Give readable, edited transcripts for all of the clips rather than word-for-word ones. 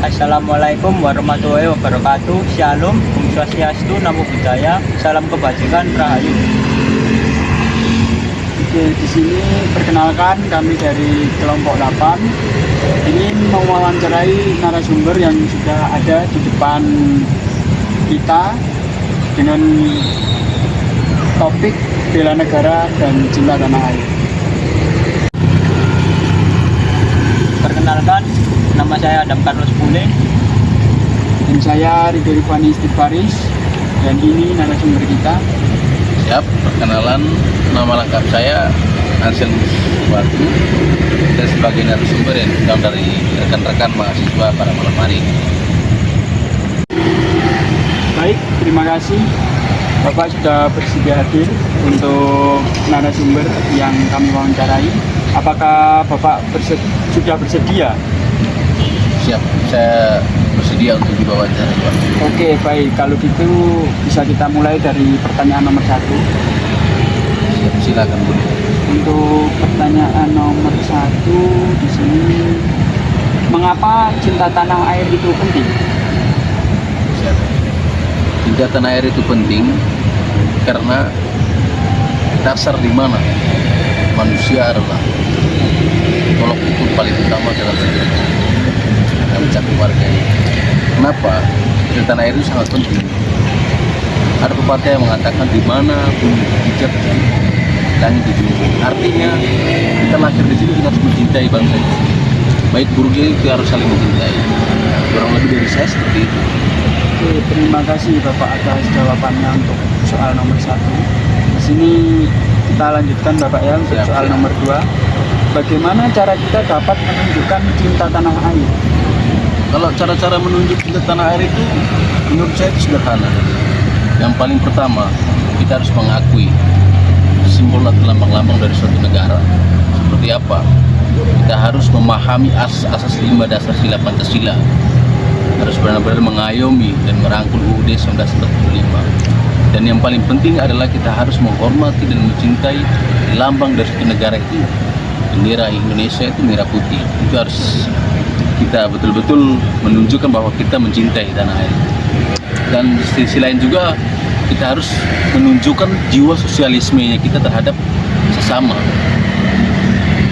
Assalamualaikum warahmatullahi wabarakatuh. Shalom, Om Swastiastu, Namo Buddhaya, salam kebajikan, Rahayu. Oke, di sini perkenalkan kami dari kelompok 8 ingin mewawancarai narasumber yang sudah ada di depan kita dengan topik bela negara dan cinta tanah air. Perkenalkan, nama saya Adam Carlos Pule. Dan saya Ridho Rifani Istighfaris, dan ini narasumber kita. Siap, perkenalan, nama lengkap saya Ansel Batu dan sebagai narasumber yang diundang dari rekan-rekan mahasiswa pada malam hari. Baik, terima kasih Bapak sudah bersedia hadir untuk narasumber yang kami wawancarai. Apakah Bapak sudah bersedia? Siap, saya bersedia untuk diwawancara, Pak. Oke, baik. Kalau gitu bisa kita mulai dari pertanyaan nomor 1. Siap, silakan Bu. Untuk pertanyaan nomor 1 di sini, mengapa cinta tanah air itu penting? Siap. Cinta tanah air itu penting karena dasar di mana manusia adalah tolok ukur paling utama dalam hidup dan mencari keluarganya. Kenapa? Cinta tanah air itu sangat penting. Ada pepatah yang mengatakan di mana bumi pijak langit dijunjung. Artinya kita lahir di sini kita harus mencintai bangsa ini. Baik buruknya itu harus saling mencintai. Kurang lebih dari saya seperti itu. Oke, terima kasih Bapak atas jawabannya untuk soal nomor 1. Di sini kita lanjutkan Bapak ya untuk Siap, soal siap. nomor 2. Bagaimana cara kita dapat menunjukkan cinta tanah air? Kalau cara-cara menunjuk cinta tanah air itu menurut saya itu sederhana. Yang paling pertama, kita harus mengakui simbol atau lambang-lambang dari suatu negara. Seperti apa? Kita harus memahami asas 5 dasar sila Pancasila. Harus benar-benar mengayomi dan merangkul UUD 1945. Dan yang paling penting adalah kita harus menghormati dan mencintai lambang dari suatu negara itu. Bendera Indonesia itu merah putih. Itu harus kita betul-betul menunjukkan bahwa kita mencintai tanah air. Dan di sisi lain juga kita harus menunjukkan jiwa sosialismenya kita terhadap sesama,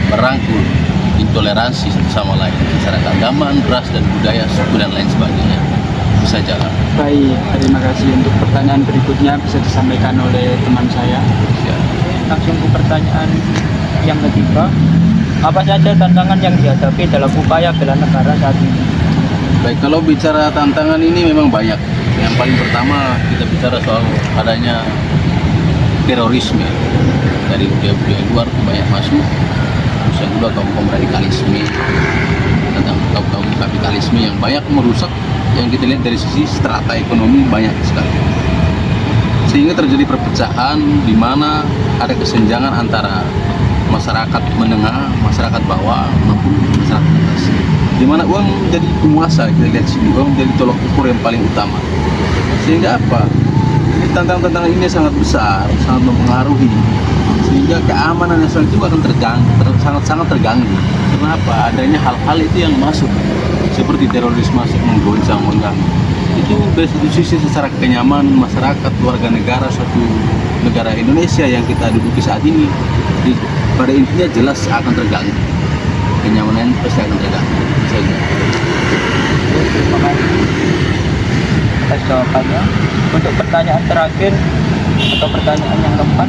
merangkul intoleransi satu sama lain secara keagamaan, ras dan budaya, suku dan lain sebagainya. Itu saja. Baik, terima kasih. Untuk pertanyaan berikutnya bisa disampaikan oleh teman saya. Ya. Langsung ke pertanyaan yang ketiga. Apa saja tantangan yang dihadapi dalam upaya bela negara saat ini? Baik, kalau bicara tantangan ini memang banyak. Yang paling pertama kita bicara soal adanya terorisme dari budaya-budaya luar banyak masuk. Terus yang kedua kaum radikalisme tentang kaum kapitalisme yang banyak merusak yang kita lihat dari sisi strata ekonomi banyak sekali. Sehingga terjadi perpecahan di mana ada kesenjangan antara masyarakat menengah, masyarakat bawah maupun masyarakat atas. Di mana uang menjadi penguasa, kita lihat sini uang menjadi tolok ukur yang paling utama. Sehingga apa? Ini tantangan-tantangan ini sangat besar, sangat mempengaruhi. Sehingga keamanan nasional itu akan sangat terganggu. Kenapa? Adanya hal-hal itu yang masuk seperti terorisme masuk menggoncang, mengganggu. Itu dari satu sisi secara kenyamanan masyarakat, warga negara suatu negara Indonesia yang kita duduki saat ini, pada intinya jelas akan terganggu. Kenyamanan pasti akan terganggu. Saja. Terima kasih atas jawabannya. Untuk pertanyaan terakhir atau pertanyaan yang keempat,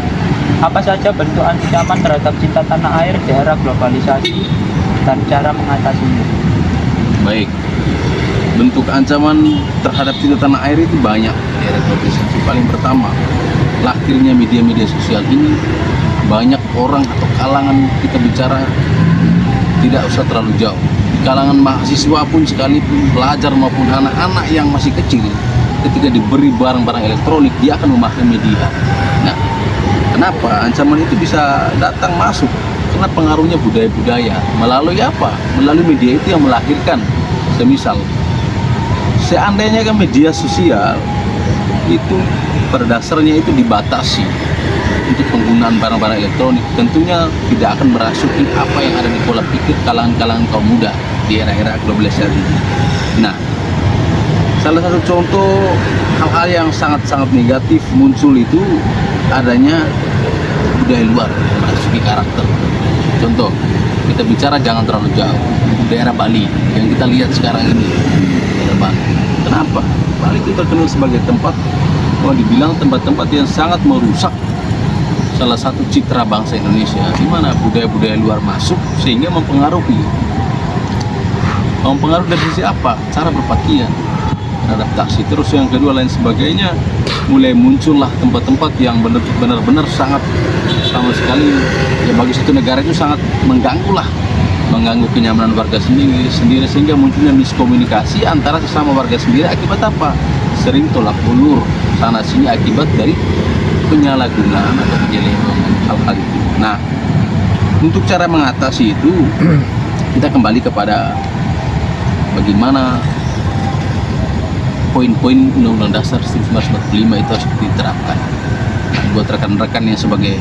apa saja bentuk ancaman terhadap cinta tanah air di era globalisasi dan cara mengatasinya? Baik, bentuk ancaman terhadap cinta tanah air itu banyak di era globalisasi. Paling pertama, lahirnya media-media sosial ini, banyak orang atau kalangan kita bicara tidak usah terlalu jauh. Di kalangan mahasiswa pun sekalipun, pelajar maupun anak-anak yang masih kecil, ketika diberi barang-barang elektronik, dia akan memahami media. Nah, kenapa ancaman itu bisa datang masuk? Karena pengaruhnya budaya-budaya. Melalui apa? Melalui media itu yang melahirkan. Semisal, seandainya kan media sosial itu pada dasarnya itu dibatasi untuk penggunaan barang-barang elektronik, tentunya tidak akan merasuki apa yang ada di pola pikir kalangan-kalangan kaum muda di era-era globalisasi ini. Nah, salah satu contoh hal-hal yang sangat-sangat negatif muncul itu adanya budaya luar yang memasuki karakter. Contoh, kita bicara jangan terlalu jauh, daerah Bali yang kita lihat sekarang ini, daerah Bali. Kenapa? Bali itu terkenal sebagai tempat, kalau dibilang tempat-tempat yang sangat merusak salah satu citra bangsa Indonesia, di mana budaya-budaya luar masuk sehingga mempengaruhi dari sisi apa? Cara berpakaian, adaptasi. Terus yang kedua lain sebagainya, mulai muncullah tempat-tempat yang benar-benar sangat sama sekali ya bagi satu negara itu sangat mengganggu kenyamanan warga sendiri sehingga munculnya miskomunikasi antara sesama warga sendiri akibat apa? Sering tolak ulur sana sini akibat dari penyalahgunaan atau penyelewengan hal-hal itu. Nah, untuk cara mengatasi itu kita kembali kepada bagaimana poin-poin Undang-Undang Dasar 1945 itu harus diterapkan. Nah, buat rekan-rekan yang sebagai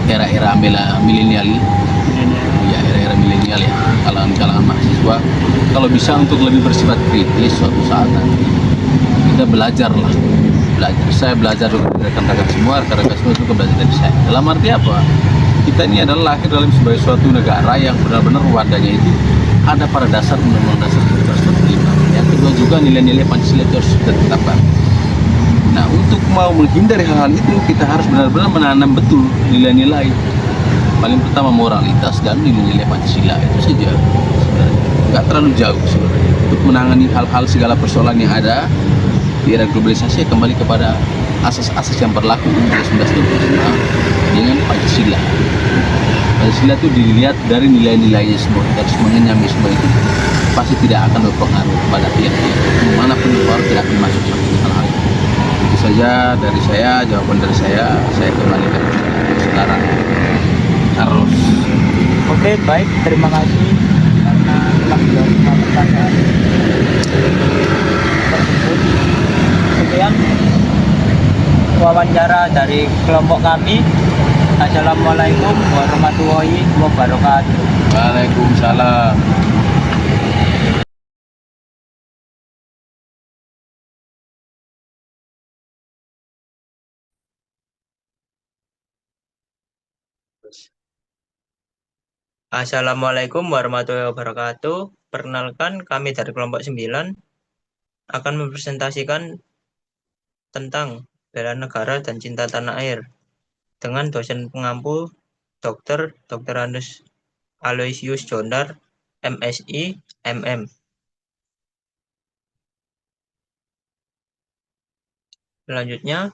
era-era milenial ya, era-era milenial ya, kalangan mahasiswa, kalau bisa untuk lebih bersifat kritis suatu saat nanti kita belajar. Saya belajar dari rekan-rekan semua itu belajar dari saya. Dalam arti apa? Kita ini adalah lahir dalam sebagai suatu negara yang benar-benar wadahnya itu ada pada dasar Undang-Undang Dasar 1945. Yang kedua juga nilai-nilai Pancasila itu harus ditetapkan. Nah, untuk mau menghindari hal-hal itu kita harus benar-benar menanam betul nilai-nilai. Paling pertama moralitas dan nilai-nilai Pancasila itu saja. Sebenarnya nggak terlalu jauh sebenarnya untuk menangani hal-hal segala persoalan yang ada di era globalisasi, kembali kepada asas-asas yang berlaku pada 1945 dengan Pancasila. Pancasila itu dilihat dari nilai-nilainya semua, kita harus mengenyami semua itu. Pasti tidak akan berpengaruh pada pihak-pihak dimanapun baru tidak akan masuk seperti hal-hal itu. Itu saja dari saya, jawaban dari saya kembalikan ke saudara Carlos. Oke, baik, terima kasih karena telah menjawab semua pertanyaan tersebut. Sekian wawancara dari kelompok kami. Assalamualaikum warahmatullahi wabarakatuh. Waalaikumsalam. Assalamualaikum warahmatullahi wabarakatuh. Perkenalkan, kami dari kelompok 9 akan mempresentasikan tentang bela negara dan cinta tanah air dengan dosen pengampu Dr. Andes Aloysius Jonar, MSI, MM. Selanjutnya,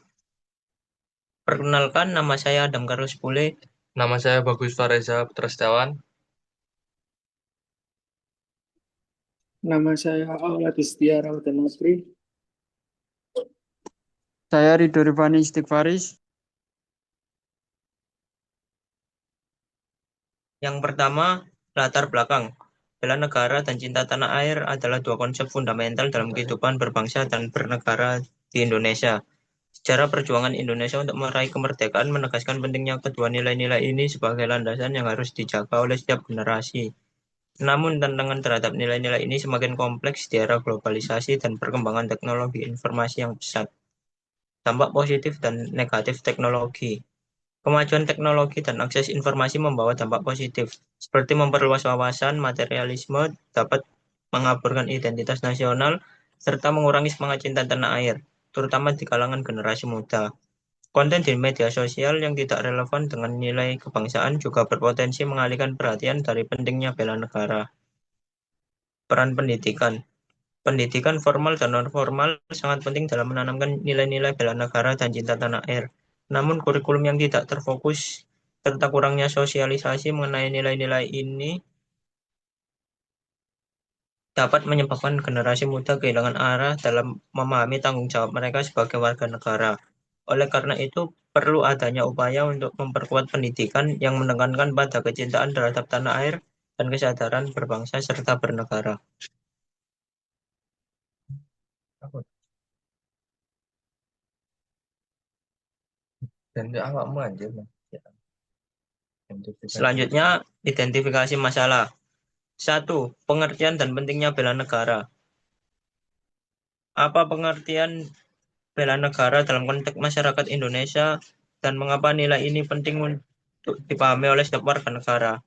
perkenalkan, nama saya Adam Carlos Pule. Nama saya Bagus Fareza Putra Setiawan. Nama saya Ahmad Istia Rawatan Nasri. Saya Ridho Rifani Istighfaris. Yang pertama, latar belakang. Bela negara dan cinta tanah air adalah dua konsep fundamental dalam kehidupan berbangsa dan bernegara di Indonesia. Sejarah perjuangan Indonesia untuk meraih kemerdekaan menegaskan pentingnya kedua nilai-nilai ini sebagai landasan yang harus dijaga oleh setiap generasi. Namun tantangan terhadap nilai-nilai ini semakin kompleks di era globalisasi dan perkembangan teknologi informasi yang pesat. Dampak positif dan negatif teknologi. Kemajuan teknologi dan akses informasi membawa dampak positif, seperti memperluas wawasan, materialisme dapat mengaburkan identitas nasional, serta mengurangi semangat cinta tanah air, terutama di kalangan generasi muda. Konten di media sosial yang tidak relevan dengan nilai kebangsaan juga berpotensi mengalihkan perhatian dari pentingnya bela negara. Peran pendidikan. Pendidikan formal dan non-formal sangat penting dalam menanamkan nilai-nilai bela negara dan cinta tanah air. Namun kurikulum yang tidak terfokus serta kurangnya sosialisasi mengenai nilai-nilai ini dapat menyebabkan generasi muda kehilangan arah dalam memahami tanggung jawab mereka sebagai warga negara. Oleh karena itu, perlu adanya upaya untuk memperkuat pendidikan yang menekankan pada kecintaan terhadap tanah air dan kesadaran berbangsa serta bernegara. Dan awakmu aja, Mas. Selanjutnya, identifikasi masalah. 1. Pengertian dan pentingnya bela negara. Apa pengertian bela negara dalam konteks masyarakat Indonesia dan mengapa nilai ini penting untuk dipahami oleh setiap warga negara?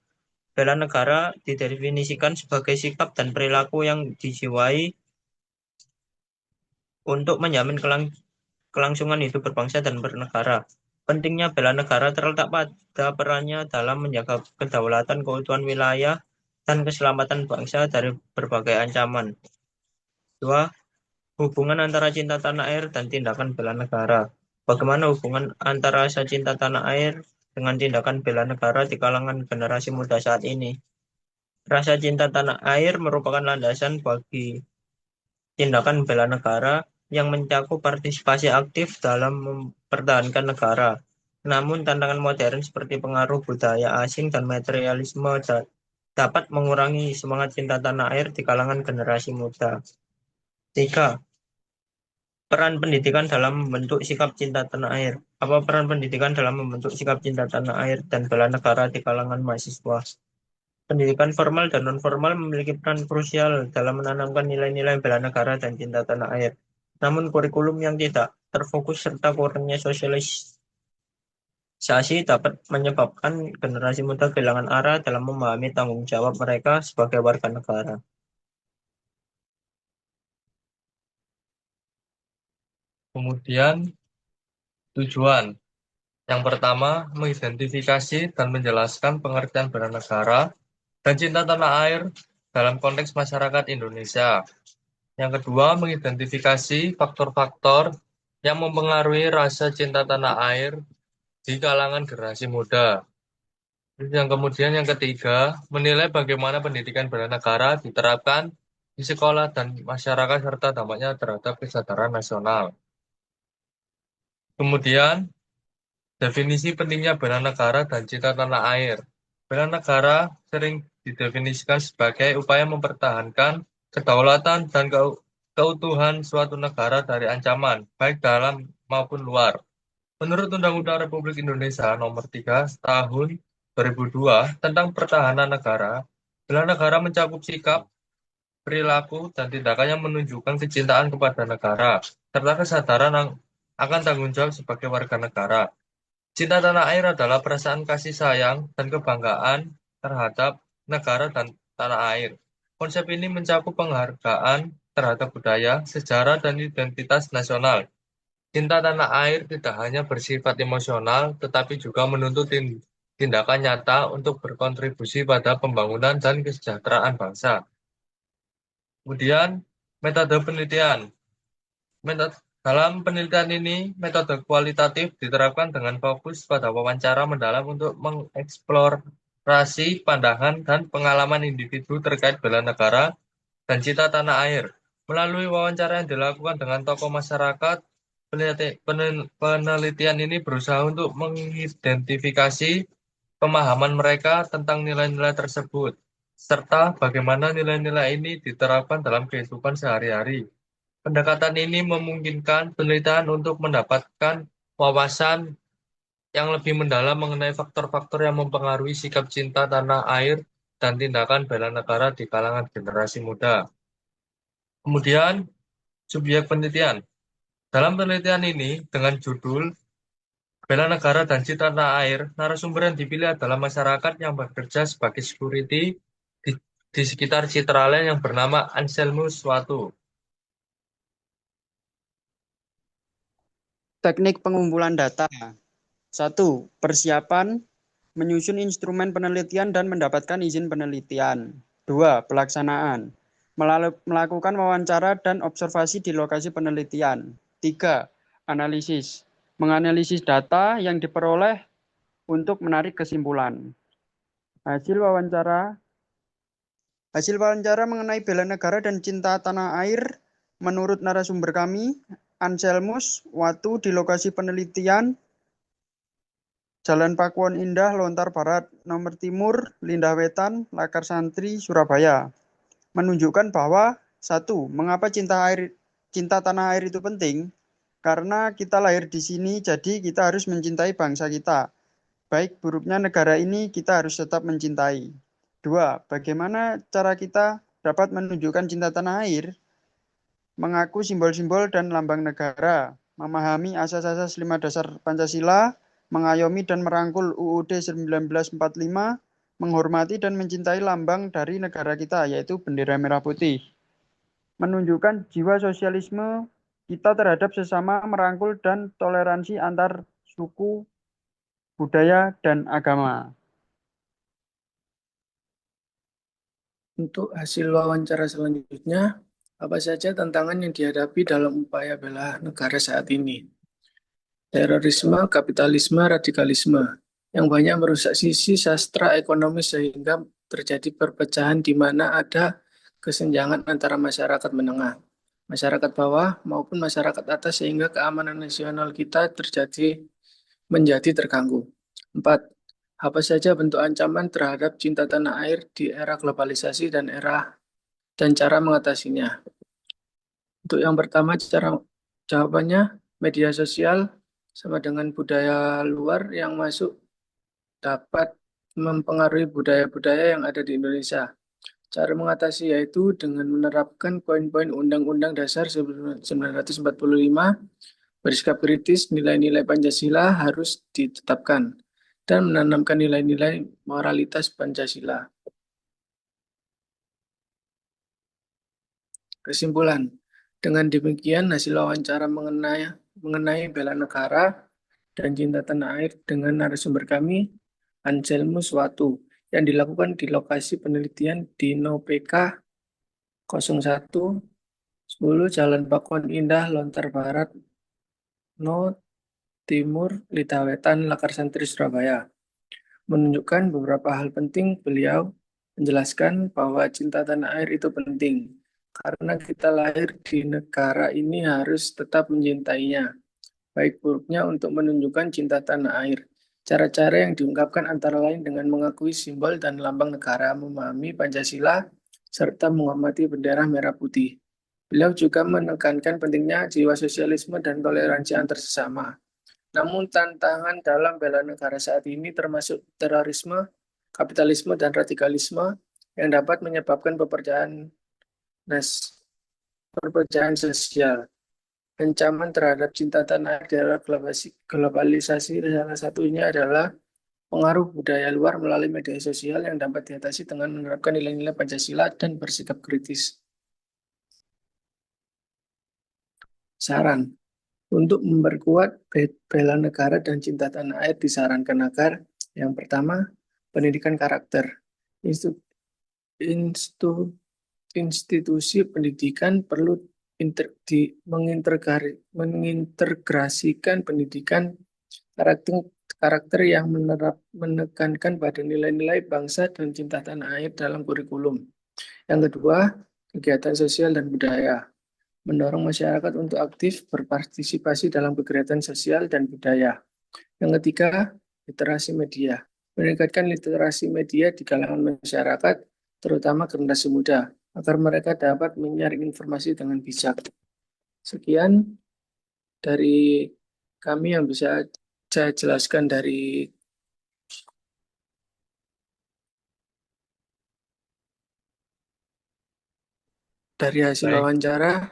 Bela negara didefinisikan sebagai sikap dan perilaku yang dijiwai untuk menjamin kelangsungan hidup berbangsa dan bernegara. Pentingnya bela negara terletak pada perannya dalam menjaga kedaulatan, keutuhan wilayah, dan keselamatan bangsa dari berbagai ancaman. 2. Hubungan antara cinta tanah air dan tindakan bela negara. Bagaimana hubungan antara rasa cinta tanah air dengan tindakan bela negara di kalangan generasi muda saat ini? Rasa cinta tanah air merupakan landasan bagi tindakan bela negara yang mencakup partisipasi aktif dalam mempertahankan negara. Namun tantangan modern seperti pengaruh budaya asing dan materialisme dapat mengurangi semangat cinta tanah air di kalangan generasi muda. 3. Peran pendidikan dalam membentuk sikap cinta tanah air. Apa peran pendidikan dalam membentuk sikap cinta tanah air dan bela negara di kalangan mahasiswa? Pendidikan formal dan non-formal memiliki peran krusial dalam menanamkan nilai-nilai bela negara dan cinta tanah air. Namun kurikulum yang tidak terfokus serta kurangnya sosialisasi dapat menyebabkan generasi muda kehilangan arah dalam memahami tanggung jawab mereka sebagai warga negara. Kemudian tujuan. Yang pertama, mengidentifikasi dan menjelaskan pengertian bela negara dan cinta tanah air dalam konteks masyarakat Indonesia. Yang kedua, mengidentifikasi faktor-faktor yang mempengaruhi rasa cinta tanah air di kalangan generasi muda. Yang ketiga, menilai bagaimana pendidikan bela negara diterapkan di sekolah dan masyarakat serta dampaknya terhadap kesadaran nasional. Kemudian, definisi pentingnya bela negara dan cinta tanah air. Bela negara sering didefinisikan sebagai upaya mempertahankan kedaulatan dan keutuhan suatu negara dari ancaman, baik dalam maupun luar. Menurut Undang-Undang Republik Indonesia Nomor 3 Tahun 2002 tentang Pertahanan Negara, bela negara mencakup sikap, perilaku, dan tindakan yang menunjukkan kecintaan kepada negara, serta kesadaran akan tanggung jawab sebagai warga negara. Cinta tanah air adalah perasaan kasih sayang dan kebanggaan terhadap negara dan tanah air. Konsep ini mencakup penghargaan terhadap budaya, sejarah, dan identitas nasional. Cinta tanah air tidak hanya bersifat emosional, tetapi juga menuntut tindakan nyata untuk berkontribusi pada pembangunan dan kesejahteraan bangsa. Kemudian, metode penelitian. Dalam penelitian ini, metode kualitatif diterapkan dengan fokus pada wawancara mendalam untuk mengeksplorasi pandangan dan pengalaman individu terkait bela negara dan cinta tanah air. Melalui wawancara yang dilakukan dengan tokoh masyarakat, penelitian ini berusaha untuk mengidentifikasi pemahaman mereka tentang nilai-nilai tersebut, serta bagaimana nilai-nilai ini diterapkan dalam kehidupan sehari-hari. Pendekatan ini memungkinkan penelitian untuk mendapatkan wawasan yang lebih mendalam mengenai faktor-faktor yang mempengaruhi sikap cinta tanah air dan tindakan bela negara di kalangan generasi muda. Kemudian, subjek penelitian. Dalam penelitian ini, dengan judul Bela Negara dan Cinta Tanah Air, narasumber yang dipilih adalah masyarakat yang bekerja sebagai security di sekitar Citraland yang bernama Anselmus Watu. Teknik pengumpulan data. 1. Persiapan, menyusun instrumen penelitian dan mendapatkan izin penelitian. 2. Pelaksanaan, melakukan wawancara dan observasi di lokasi penelitian. 3. Analisis, menganalisis data yang diperoleh untuk menarik kesimpulan. Hasil wawancara mengenai bela negara dan cinta tanah air menurut narasumber kami, Anselmus Watu di lokasi penelitian Jalan Pakuan Indah, Lontar Barat, Nomor Timur, Lindah Wetan, Lakar Santri, Surabaya. Menunjukkan bahwa 1. Mengapa cinta tanah air itu penting? Karena kita lahir di sini, jadi kita harus mencintai bangsa kita. Baik buruknya negara ini, kita harus tetap mencintai. Dua, bagaimana cara kita dapat menunjukkan cinta tanah air? Mengaku simbol-simbol dan lambang negara, memahami asas-asas 5 dasar Pancasila, mengayomi dan merangkul UUD 1945, menghormati dan mencintai lambang dari negara kita, yaitu bendera merah putih. Menunjukkan jiwa sosialisme kita terhadap sesama, merangkul dan toleransi antar suku, budaya, dan agama. Untuk hasil wawancara selanjutnya, apa saja tantangan yang dihadapi dalam upaya bela negara saat ini? Terorisme, kapitalisme, radikalisme, yang banyak merusak sisi sastra ekonomi sehingga terjadi perpecahan di mana ada kesenjangan antara masyarakat menengah, masyarakat bawah, maupun masyarakat atas sehingga keamanan nasional kita menjadi terganggu. 4. Apa saja bentuk ancaman terhadap cinta tanah air di era globalisasi dan cara mengatasinya? Untuk yang pertama, jawabannya media sosial sama dengan budaya luar yang masuk dapat mempengaruhi budaya-budaya yang ada di Indonesia. Cara mengatasi yaitu dengan menerapkan poin-poin Undang-Undang Dasar 1945, bersikap kritis, nilai-nilai Pancasila harus ditetapkan, dan menanamkan nilai-nilai moralitas Pancasila. Kesimpulan, dengan demikian hasil wawancara mengenai bela negara dan cinta tanah air dengan narasumber kami, Anselmus Watu, yang dilakukan di lokasi penelitian di NOPK 01 10 Jalan Pakuan Indah, Lontar Barat, No Timur, Litawetan, Lakar Santri, Surabaya. Menunjukkan beberapa hal penting, beliau menjelaskan bahwa cinta tanah air itu penting. Karena kita lahir di negara ini harus tetap mencintainya. Baik buruknya untuk menunjukkan cinta tanah air. Cara-cara yang diungkapkan antara lain dengan mengakui simbol dan lambang negara, memahami Pancasila, serta menghormati bendera merah putih. Beliau juga menekankan pentingnya jiwa sosialisme dan toleransi antar sesama. Namun tantangan dalam bela negara saat ini termasuk terorisme, kapitalisme, dan radikalisme yang dapat menyebabkan perpecahan sosial. Ancaman terhadap cinta tanah air adalah globalisasi. Salah satunya adalah pengaruh budaya luar melalui media sosial yang dapat diatasi dengan menerapkan nilai-nilai Pancasila dan bersikap kritis. Saran untuk memperkuat bela negara dan cinta tanah air disarankan agar yang pertama, pendidikan karakter. Institusi pendidikan perlu mengintegrasikan pendidikan karakter yang menekankan pada nilai-nilai bangsa dan cinta tanah air dalam kurikulum. Yang kedua, kegiatan sosial dan budaya. Mendorong masyarakat untuk aktif berpartisipasi dalam kegiatan sosial dan budaya. Yang ketiga, literasi media. Meningkatkan literasi media di kalangan masyarakat, terutama generasi muda, agar mereka dapat menyaring informasi dengan bijak. Sekian dari kami yang bisa saya jelaskan dari hasil Baik. wawancara.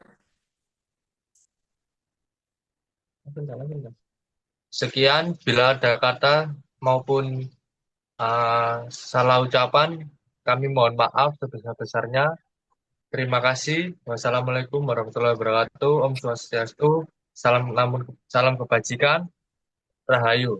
Sekian, bila ada kata maupun salah ucapan, kami mohon maaf sebesar-besarnya. Terima kasih. Wassalamualaikum warahmatullahi wabarakatuh. Om Swastiastu. Salam kebajikan. Rahayu.